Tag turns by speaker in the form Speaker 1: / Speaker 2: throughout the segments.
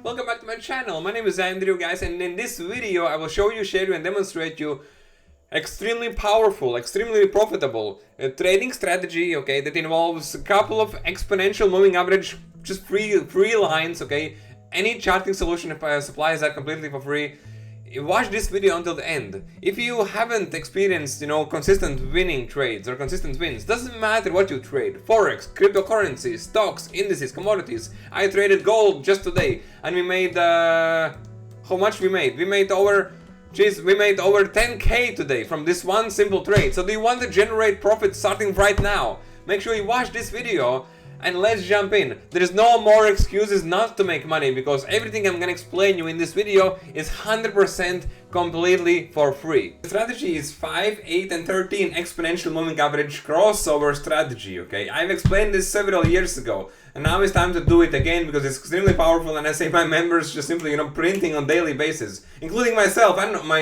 Speaker 1: welcome back to my channel. My name is Andrew, guys, and in this video I will show you, share you and demonstrate you extremely powerful, extremely profitable trading strategy, okay, that involves a couple of exponential moving average, just free lines, okay. Any charting solution supplies that completely for free. Watch this video until the end. If you haven't experienced, consistent winning trades or consistent wins, doesn't matter what you trade, forex, cryptocurrencies, stocks, indices, commodities. I traded gold just today and we made how much we made? We made over 10k today from this one simple trade. So do you want to generate profit starting right now? Make sure you watch this video and let's jump in. There is no more excuses not to make money, because everything I'm gonna explain you in this video is 100% completely for free. The strategy is 5, 8 and 13 exponential moving average crossover strategy, okay? I've explained this several years ago and now it's time to do it again because it's extremely powerful, and I say my members just simply, printing on daily basis, including myself and my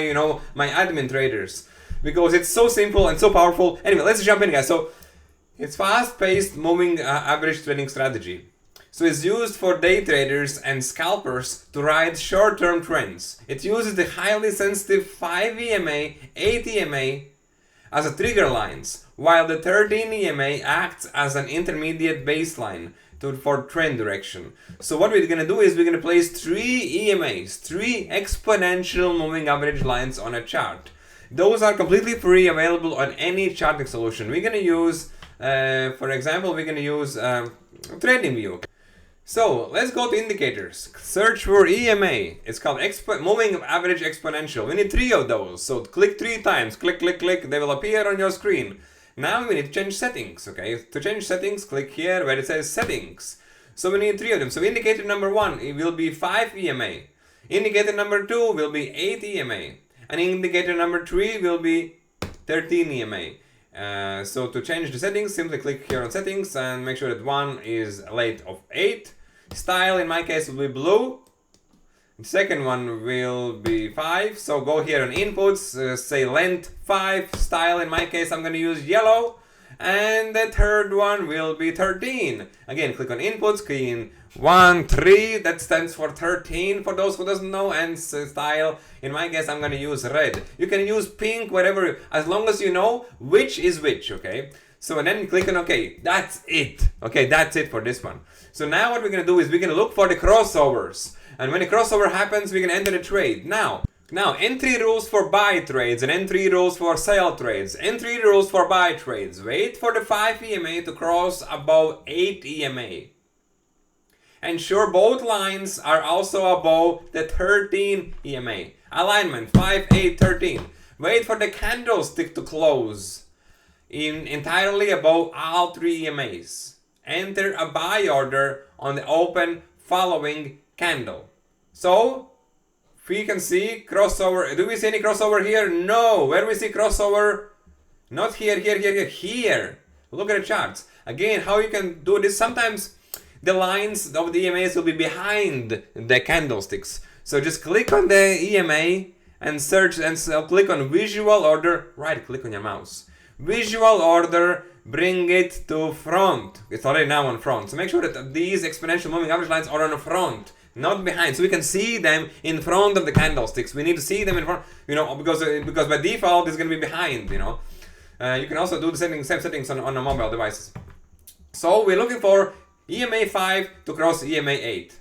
Speaker 1: admin traders, because it's so simple and so powerful. Anyway, let's jump in, guys. So it's fast-paced moving average trading strategy. So it's used for day traders and scalpers to ride short-term trends. It uses the highly sensitive 5 EMA, 8 EMA as a trigger lines, while the 13 EMA acts as an intermediate baseline for trend direction. So what we're gonna do is we're gonna place 3 EMAs, 3 exponential moving average lines on a chart. Those are completely free, available on any charting solution. We're gonna use for example, we're going to use TradingView. So let's go to indicators. Search for EMA. It's called moving average exponential. We need 3 of those. So click 3 times. Click, click, click. They will appear on your screen. Now we need to change settings. Okay. To change settings, click here where it says settings. So we need 3 of them. So indicator number 1, it will be 5 EMA. Indicator number 2 will be 8 EMA. And indicator number 3 will be 13 EMA. So to change the settings, simply click here on settings and make sure that 1 is length of 8. Style in my case will be blue. The second one will be 5. So go here on inputs, say length 5. Style in my case I'm going to use yellow. And the third one will be 13. Again, click on inputs, key in 1, 3, that stands for 13 for those who doesn't know, and style, in my case I'm gonna use red. You can use pink, whatever, as long as you know which is which, okay? So and then click on OK, that's it. Okay, that's it for this one. So now what we're gonna do is we're gonna look for the crossovers. And when a crossover happens, we're gonna enter the trade. Now, entry rules for buy trades and entry rules for sell trades. Entry rules for buy trades. Wait for the 5 EMA to cross above 8 EMA. Ensure both lines are also above the 13 EMA. Alignment 5, 8, 13. Wait for the candlestick to close entirely above all 3 EMAs. Enter a buy order on the open following candle. So we can see crossover. Do we see any crossover here? No. Where we see crossover? Not here, here. Look at the charts. Again, how you can do this? Sometimes the lines of the EMAs will be behind the candlesticks. So just click on the EMA and search and click on visual order. Right click on your mouse. Visual order, bring it to front. It's already now on front. So make sure that these exponential moving average lines are on the front, not behind, so we can see them in front of the candlesticks. We need to see them in front, because by default it's going to be behind. You can also do the same settings on the mobile devices. So we're looking for EMA 5 to cross EMA 8.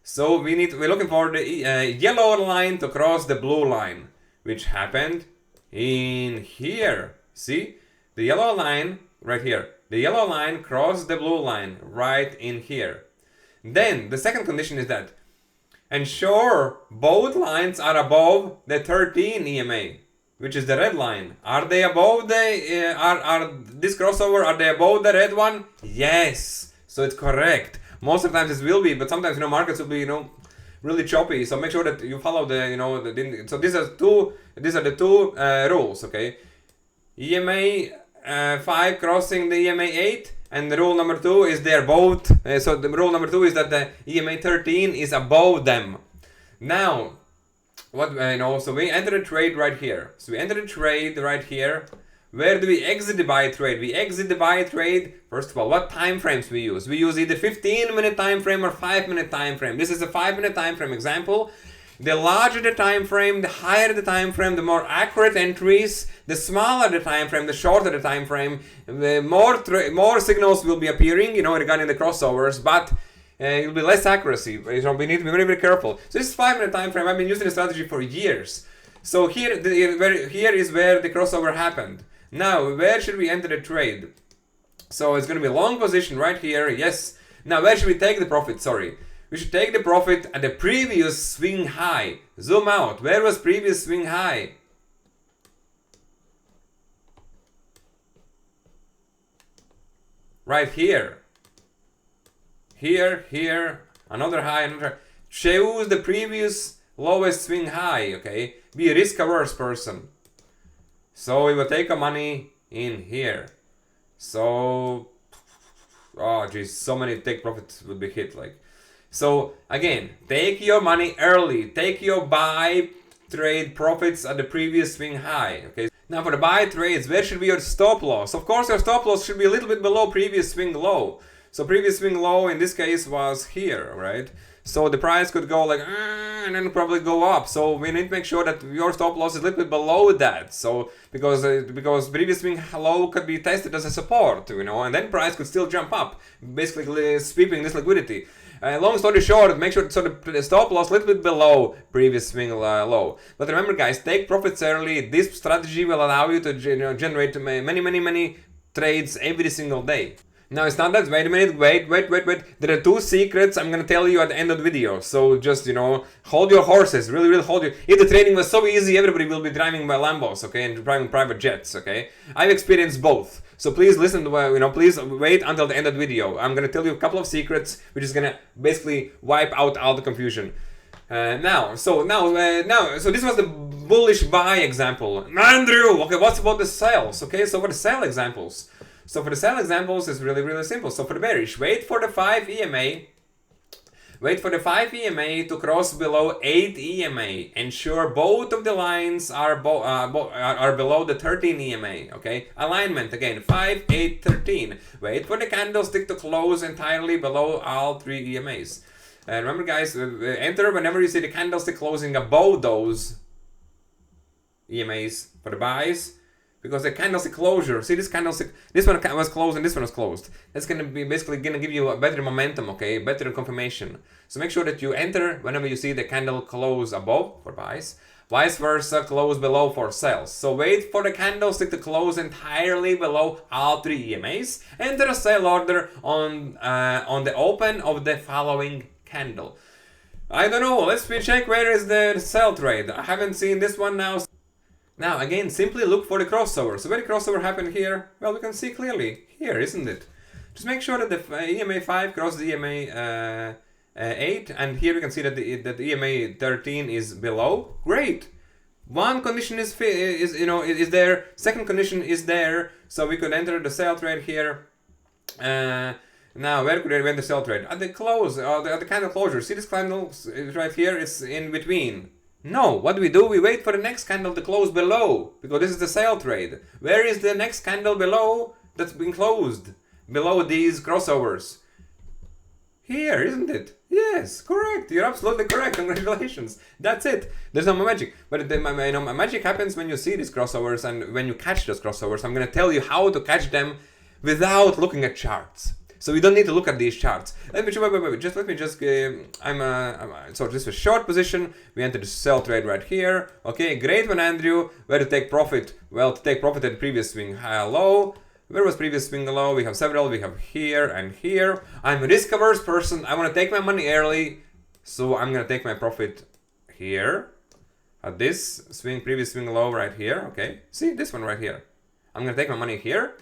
Speaker 1: So we're looking for the yellow line to cross the blue line, which happened in here. See, the yellow line right here. The yellow line crossed the blue line right in here. Then the second condition is that ensure both lines are above the 13 EMA, which is the red line. Are they above the this crossover? Are they above the red one? Yes. So it's correct. Most of the times it will be, but sometimes markets will be really choppy. So make sure that you follow the so these are the two rules. Okay, EMA 5 crossing the EMA 8. And the rule number 2 is they're both. So the rule number 2 is that the EMA 13 is above them. Now, what so we enter a trade right here. So we enter a trade right here Where do we exit the buy trade? We exit the buy trade, first of all, what time frames we use? We use either 15-minute time frame or 5-minute time frame. This is a 5-minute time frame example. The larger the time frame, the higher the time frame, the more accurate entries. The smaller the time frame, the shorter the time frame, the more signals will be appearing, regarding the crossovers, but it will be less accuracy. We need to be very, very careful. So this is 5-minute time frame. I've been using the strategy for years. So here is where the crossover happened. Now, where should we enter the trade? So it's going to be a long position right here. Yes. Now, where should we take the profit? Sorry. We should take the profit at the previous swing high. Zoom out. Where was previous swing high? Right here. Here, another high, another. Choose the previous lowest swing high, okay? Be a risk-averse person. So we will take our money in here. So, oh geez, so many take profits would be hit, like. So again, take your money early. Take your buy trade profits at the previous swing high, okay? Now for the buy trades, where should be your stop loss? Of course, your stop loss should be a little bit below previous swing low. So previous swing low in this case was here, right? So the price could go like, and then probably go up. So we need to make sure that your stop loss is a little bit below that. So because previous swing low could be tested as a support, and then price could still jump up, basically sweeping this liquidity. Long story short, make sure the stop loss a little bit below previous swing low. But remember, guys, take profits early. This strategy will allow you to generate many trades every single day. Now it's not that, wait a minute, wait. There are 2 secrets I'm gonna tell you at the end of the video. So just, hold your horses, really hold your... If the trading was so easy, everybody will be driving by Lambos, okay, and driving private jets, okay? I've experienced both. So please listen to, please wait until the end of the video. I'm gonna tell you a couple of secrets, which is gonna basically wipe out all the confusion. So this was the bullish buy example. Andrew, okay, what's about the sales? Okay, so for the sell examples. So for the sell examples, it's really simple. So for the bearish, wait for the 5 EMA. Wait for the 5 EMA to cross below 8 EMA. Ensure both of the lines are below the 13 EMA. Okay, alignment again 5, 8, 13. Wait for the candlestick to close entirely below all 3 EMAs. And remember, guys, enter whenever you see the candlestick closing above those EMAs for the buys. Because the candlestick closure, see this candlestick, this one was closed and this one was closed. That's gonna be basically gonna give you a better momentum, okay, better confirmation. So make sure that you enter whenever you see the candle close above for buys, vice versa, close below for sells. So wait for the candlestick to close entirely below all 3 EMAs. Enter a sell order on the open of the following candle. I don't know, let's check where is the sell trade. I haven't seen this one now. Now again, simply look for the crossover. So where the crossover happened here, well, we can see clearly here, isn't it? Just make sure that the EMA 5 crosses the EMA 8, and here we can see that the EMA 13 is below. Great. One condition is there. Second condition is there, so we could enter the sell trade here. Now where could we enter the sell trade? At the close, at the candle closure. See this candle right here? It's in between. No, what do? We wait for the next candle to close below, because this is the sell trade. Where is the next candle below that's been closed? Below these crossovers. Here, isn't it? Yes, correct. You're absolutely correct. Congratulations. That's it. There's no magic. But magic happens when you see these crossovers and when you catch those crossovers. I'm going to tell you how to catch them without looking at charts. So you don't need to look at these charts. Let me so this was short position. We entered the sell trade right here. Okay, great one, Andrew. Where to take profit? Well, to take profit at previous swing high low. Where was previous swing low? We have several. We have here and here. I'm a risk-averse person. I want to take my money early, so I'm gonna take my profit here at this swing, previous swing low right here. Okay, see this one right here. I'm gonna take my money here.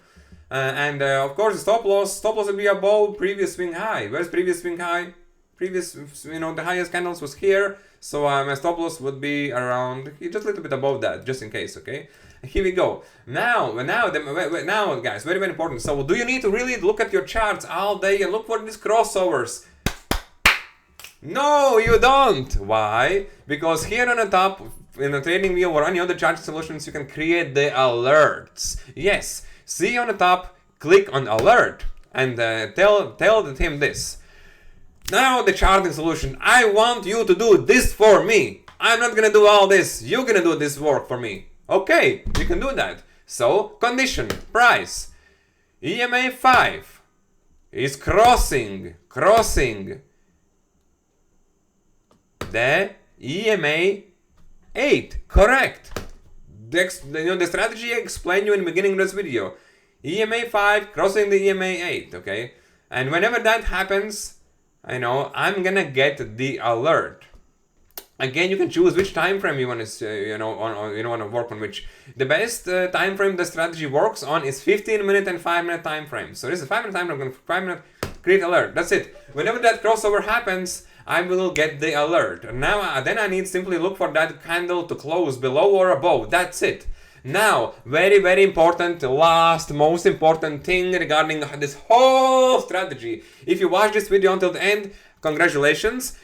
Speaker 1: Of course, the stop loss will be above previous swing high. Where's previous swing high? Previous, the highest candles was here. So my stop loss would be around just a little bit above that, just in case. Okay. Here we go. Now, guys, very important. So, do you need to really look at your charts all day and look for these crossovers? No, you don't. Why? Because here on the top, in the trading view or any other charting solutions, you can create the alerts. Yes, see on the top, click on alert and tell the team this. Now the charting solution, I want you to do this for me. I'm not gonna do all this. You're gonna do this work for me. Okay, you can do that. So, condition, price. EMA 5 is crossing the EMA 8. Correct. The strategy I explained you in the beginning of this video. EMA 5 crossing the EMA 8, okay? And whenever that happens, I'm gonna get the alert. Again, you can choose which time frame you want to, want to work on which. The best time frame the strategy works on is 15-minute and 5-minute time frame. So this is 5-minute time frame. I'm going to 5-minute create alert. That's it. Whenever that crossover happens, I will get the alert. Now, then I need simply look for that candle to close below or above. That's it. Now, very, very important, most important thing regarding this whole strategy. If you watch this video until the end, congratulations.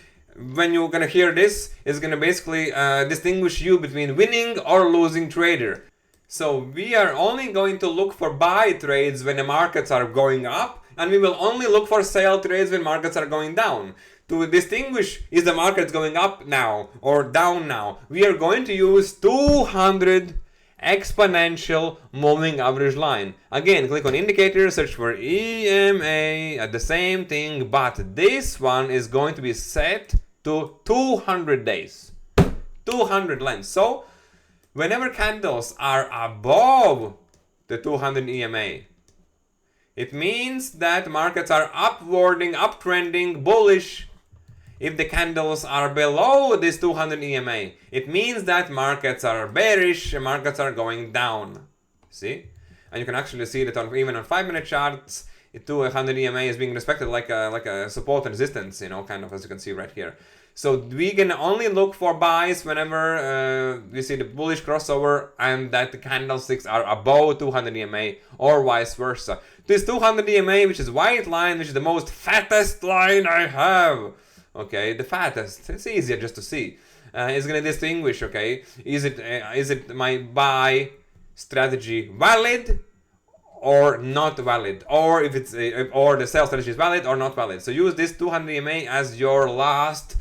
Speaker 1: When you're gonna hear this, it's gonna basically distinguish you between winning or losing trader. So we are only going to look for buy trades when the markets are going up, and we will only look for sell trades when markets are going down. To distinguish is the market going up now or down now, we are going to use 200 exponential moving average line. Again, click on indicator, search for EMA at the same thing, but this one is going to be set to 200 days, 200 lengths. So whenever candles are above the 200 EMA, it means that markets are uptrending, bullish. If the candles are below this 200 EMA, it means that markets are bearish, markets are going down. See? And you can actually see that even on 5-minute charts, 200 EMA is being respected like a support and resistance, kind of, as you can see right here. So we can only look for buys whenever we see the bullish crossover and that the candlesticks are above 200 EMA or vice versa. This 200 EMA, which is white line, which is the most fattest line I have. Okay, the fattest. It's easier just to see. It's gonna distinguish. Okay, is it my buy strategy valid or not valid, or if it's or the sell strategy is valid or not valid? So use this 200 EMA as your last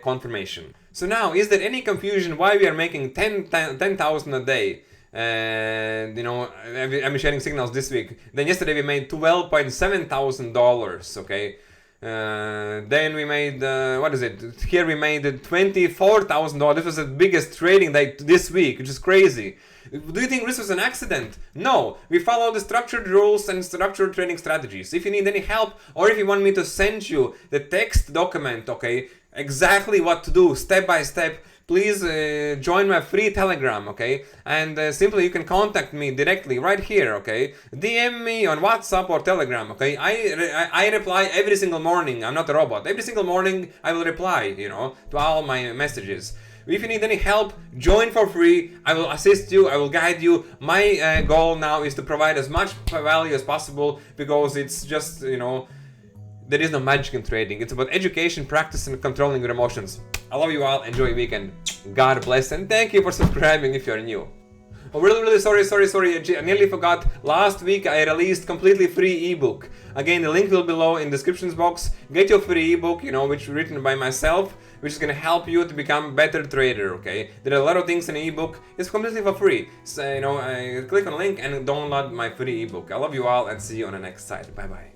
Speaker 1: confirmation. So now, is there any confusion why we are making 10,000 a day? And I'm sharing signals this week. Then yesterday we made $12,700. Okay. Then we made what is it? Here we made $24,000. This was the biggest trading day this week, which is crazy. Do you think this was an accident? No, we follow the structured rules and structured trading strategies. If you need any help, or if you want me to send you the text document, okay, exactly what to do step by step, please join my free Telegram, okay? And simply you can contact me directly right here, okay? DM me on WhatsApp or Telegram, okay? I reply every single morning. I'm not a robot. Every single morning I will reply, to all my messages. If you need any help, join for free. I will assist you. I will guide you. My goal now is to provide as much value as possible, because it's just, there is no magic in trading. It's about education, practice, and controlling your emotions. I love you all. Enjoy your weekend. God bless, and thank you for subscribing if you're new. Oh, really sorry. I nearly forgot. Last week I released completely free ebook. Again, the link will be below in the description box. Get your free ebook, which is written by myself, which is gonna help you to become a better trader. Okay, there are a lot of things in the ebook. It's completely for free. So click on the link and download my free ebook. I love you all, and see you on the next side. Bye bye.